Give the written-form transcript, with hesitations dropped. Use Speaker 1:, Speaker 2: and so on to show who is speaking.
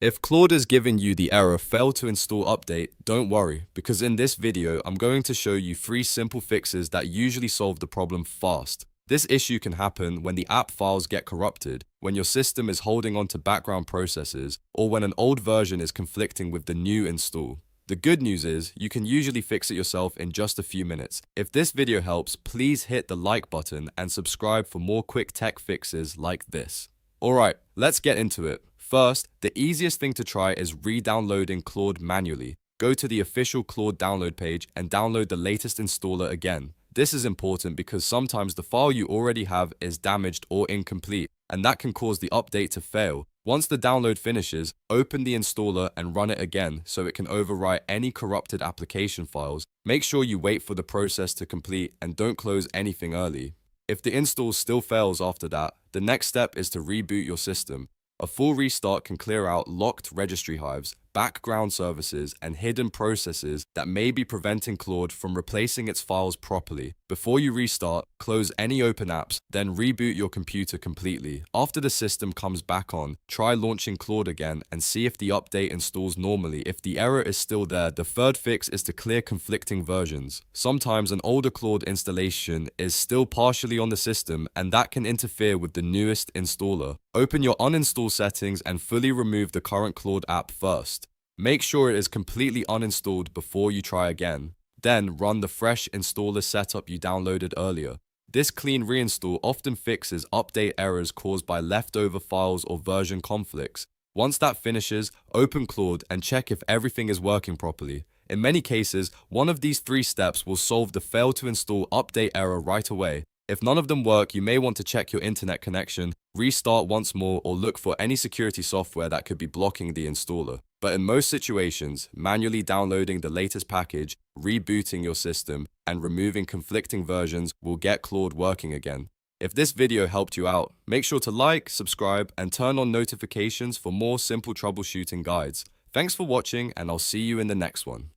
Speaker 1: If Claude is giving you the error fail to install update, don't worry, because in this video, I'm going to show you 3 simple fixes that usually solve the problem fast. This issue can happen when the app files get corrupted, when your system is holding on to background processes, or when an old version is conflicting with the new install. The good news is, you can usually fix it yourself in just a few minutes. If this video helps, please hit the like button and subscribe for more quick tech fixes like this. Alright, let's get into it. First, the easiest thing to try is re-downloading Claude manually. Go to the official Claude download page and download the latest installer again. This is important because sometimes the file you already have is damaged or incomplete, and that can cause the update to fail. Once the download finishes, open the installer and run it again so it can overwrite any corrupted application files. Make sure you wait for the process to complete and don't close anything early. If the install still fails after that, the next step is to reboot your system. A full restart can clear out locked registry hives, background services, and hidden processes that may be preventing Claude from replacing its files properly. Before you restart, close any open apps, then reboot your computer completely. After the system comes back on, try launching Claude again and see if the update installs normally. If the error is still there, the third fix is to clear conflicting versions. Sometimes an older Claude installation is still partially on the system, and that can interfere with the newest installer. Open your uninstall settings and fully remove the current Claude app first. Make sure it is completely uninstalled before you try again. Then run the fresh installer setup you downloaded earlier. This clean reinstall often fixes update errors caused by leftover files or version conflicts. Once that finishes, open Claude and check if everything is working properly. In many cases, one of these 3 steps will solve the fail to install update error right away. If none of them work, you may want to check your internet connection, restart once more, or look for any security software that could be blocking the installer. But in most situations, manually downloading the latest package, rebooting your system, and removing conflicting versions will get Claude working again. If this video helped you out, make sure to like, subscribe, and turn on notifications for more simple troubleshooting guides. Thanks for watching, and I'll see you in the next one.